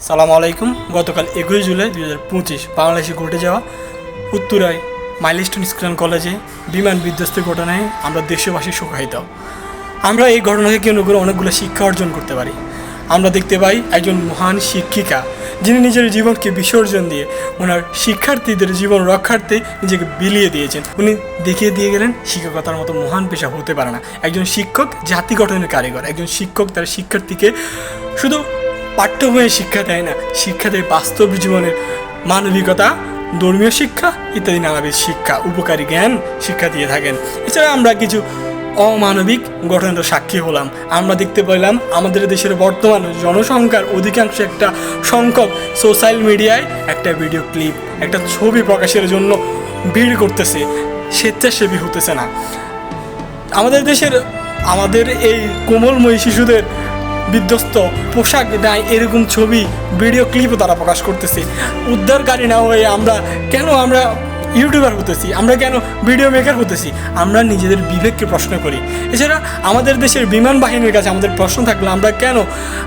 সালামু আলাইকুম। গতকাল 21 জুলাই 2025 বাংলাদেশে ঘটে যাওয়া উত্তরায় মাইলস্টোন স্কুল কলেজে বিমান বিধ্বস্তের ঘটনায় আমরা দেশবাসী শোকাহত। আমরা এই ঘটনাকে কেন্দ্র করে অনেকগুলো শিক্ষা অর্জন করতে পারি। আমরা দেখতে পাই একজন মহান শিক্ষিকা যিনি নিজের জীবনকে বিসর্জন দিয়ে ওনার শিক্ষার্থীদের জীবন রক্ষার্থে নিজেকে বিলিয়ে দিয়েছেন। উনি দেখিয়ে দিয়ে গেলেন শিক্ষকতার মতো মহান পেশা হতে পারে না। একজন শিক্ষক জাতি গঠনের কারিগর। একজন শিক্ষক তার শিক্ষার্থীকে শুধু পাঠ্য বইয়ে শিক্ষা দেয় না, শিক্ষা দেয় বাস্তব জীবনের মানবিকতা, ধর্মীয় শিক্ষা ইত্যাদি নানাবিধ শিক্ষা, উপকারী জ্ঞান শিক্ষা দিয়ে থাকেন। এছাড়া আমরা কিছু অমানবিক ঘটনার সাক্ষী হলাম। আমরা দেখতে পেলাম আমাদের দেশের বর্তমান জনসংখ্যার অধিকাংশ একটা সংখ্যক সোশ্যাল মিডিয়ায় একটা ভিডিও ক্লিপ, একটা ছবি প্রকাশের জন্য ভিড় করতেছে, স্বেচ্ছাসেবী হতেছে না। আমাদের এই কোমলময়ী শিশুদের বিধ্বস্ত পোশাক নাই এরকম ছবি, ভিডিও ক্লিপও তারা প্রকাশ করতেছে। উদ্ধারকারী না হয়ে আমরা ইউটিউবার হতেছি, আমরা কেন ভিডিও মেকার হতেছি? আমরা নিজেদের বিবেককে প্রশ্ন করি। এছাড়া আমাদের দেশের বিমান বাহিনীর কাছে আমাদের প্রশ্ন থাকলে আমরা কেন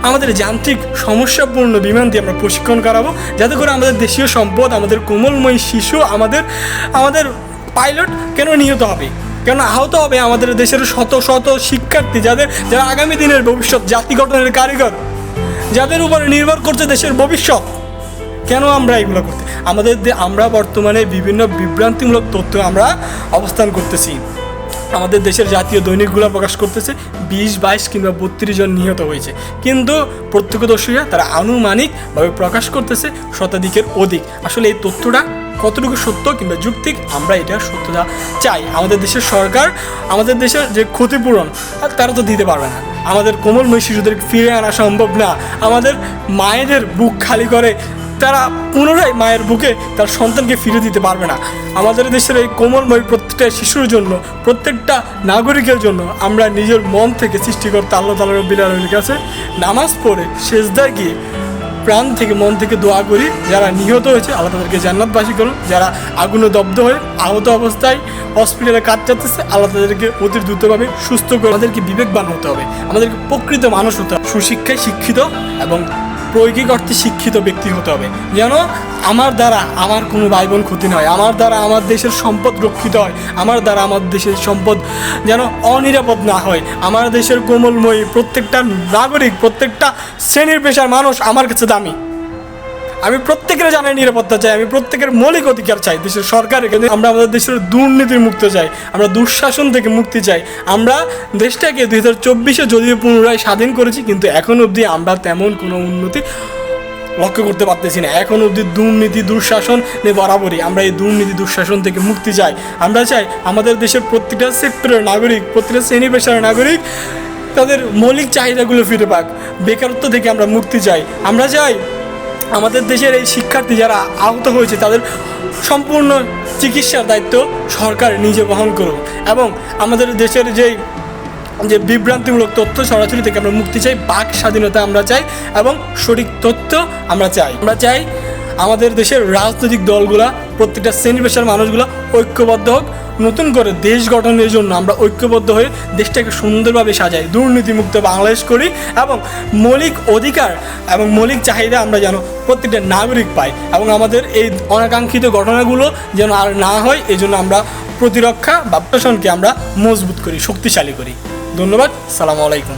আমাদের যান্ত্রিক সমস্যাপূর্ণ বিমান দিয়ে আমরা প্রশিক্ষণ করাবো, যাতে করে আমাদের দেশীয় সম্পদ, আমাদের কোমলময়ী শিশু, আমাদের পাইলট কেন নিহত হবে, কেন আহত হবে আমাদের দেশের শত শত শিক্ষার্থী যারা আগামী দিনের ভবিষ্যৎ, জাতি গঠনের কারিগর, যাদের উপরে নির্ভর করছে দেশের ভবিষ্যৎ? কেন আমরা এগুলো করতে? আমরা বর্তমানে বিভিন্ন বিভ্রান্তিমূলক তথ্য আমরা অবস্থান করতেছি। আমাদের দেশের জাতীয় দৈনিকগুলো প্রকাশ করতেছে 20, 22 কিংবা 32 জন নিহত হয়েছে, কিন্তু প্রত্যক্ষদর্শীরা তারা আনুমানিকভাবে প্রকাশ করতেছে শতাধিকের অধিক। আসলে এই তথ্যটা কতটুকু সত্য কিংবা যৌক্তিক, আমরা এটা সত্যতা চাই। আমাদের দেশের সরকার আমাদের দেশের যে ক্ষতিপূরণ তারা তো দিতে পারবে না। আমাদের কোমলময়ী শিশুদের ফিরে আনা সম্ভব না। আমাদের মায়েদের বুক খালি করে তারা পুনরায় মায়ের বুকে তার সন্তানকে ফিরে দিতে পারবে না। আমাদের দেশের এই কোমলময় প্রত্যেকটা শিশুর জন্য, প্রত্যেকটা নাগরিকের জন্য আমরা নিজের মন থেকে সৃষ্টিকর্তা আল্লাহ তাআলা রব্বুল আলামিনের কাছে নামাজ পড়ে সেজদায় গিয়ে প্রাণ থেকে মন থেকে দোয়া করি, যারা নিহত হয়েছে আল্লাহ তাদেরকে জান্নাতবাসী করুন, যারা আগুনে দগ্ধ হয়ে আহত অবস্থায় হসপিটালে কাটাচ্ছে আল্লাহ তাদেরকে অতি দ্রুতভাবে সুস্থ করে। আমাদেরকে বিবেকবান হতে হবে, আমাদেরকে প্রকৃত মানুষ হতে হবে, সুশিক্ষায় শিক্ষিত এবং প্রায়োগিক অর্থে শিক্ষিত ব্যক্তি হতে হবে, যেন আমার দ্বারা আমার কোনো ভাই বোন ক্ষতি নয়, আমার দ্বারা আমার দেশের সম্পদ রক্ষিত হয়, আমার দ্বারা আমার দেশের সম্পদ যেন অনিরাপদ না হয়। আমার দেশের কোমলময়ী প্রত্যেকটা নাগরিক, প্রত্যেকটা শ্রেণীর পেশার মানুষ আমার কাছে দামি। আমি প্রত্যেকের জানাই নিরাপত্তা চাই, আমি প্রত্যেকের মৌলিক অধিকার চাই। দেশের সরকারের কিন্তু আমরা আমাদের দেশের দুর্নীতির মুক্ত চাই, আমরা দুঃশাসন থেকে মুক্তি চাই। আমরা দেশটাকে 2024-এ যদিও পুনরায় স্বাধীন করেছি, কিন্তু এখন অবধি আমরা তেমন কোনো উন্নতি লক্ষ্য করতে পারতেছি না। এখন অবধি দুর্নীতি, দুঃশাসন বরাবরই। আমরা এই দুর্নীতি, দুঃশাসন থেকে মুক্তি চাই। আমরা চাই আমাদের দেশের প্রত্যেকটা সেক্টরের নাগরিক, প্রত্যেকটা শ্রেণী পেশার নাগরিক তাদের মৌলিক চাহিদাগুলো ফিরে পাক। বেকারত্ব থেকে আমরা মুক্তি চাই। আমরা চাই আমাদের দেশের এই শিক্ষার্থী যারা আহত হয়েছে তাদের সম্পূর্ণ চিকিৎসার দায়িত্ব সরকার নিজে বহন করুক, এবং আমাদের দেশের যে বিভ্রান্তিমূলক তথ্য সরাসরি থেকে আমরা মুক্তি চাই। বাক স্বাধীনতা আমরা চাই এবং সঠিক তথ্য আমরা চাই আমাদের দেশের রাজনৈতিক দলগুলা, প্রত্যেকটা শ্রেণী পেশার মানুষগুলো ঐক্যবদ্ধ হোক, নতুন করে দেশ গঠনের জন্য আমরা ঐক্যবদ্ধ হয়ে দেশটাকে সুন্দরভাবে সাজাই, দুর্নীতিমুক্ত বাংলাদেশ করি, এবং মৌলিক অধিকার এবং মৌলিক চাহিদা আমরা যেন প্রত্যেকটা নাগরিক পাই, এবং আমাদের এই অনাকাঙ্ক্ষিত ঘটনাগুলো যেন আর না হয়, এই জন্য আমরা প্রতিরক্ষা বা প্রশাসনকে আমরা মজবুত করি, শক্তিশালী করি। ধন্যবাদ। সালামু আলাইকুম।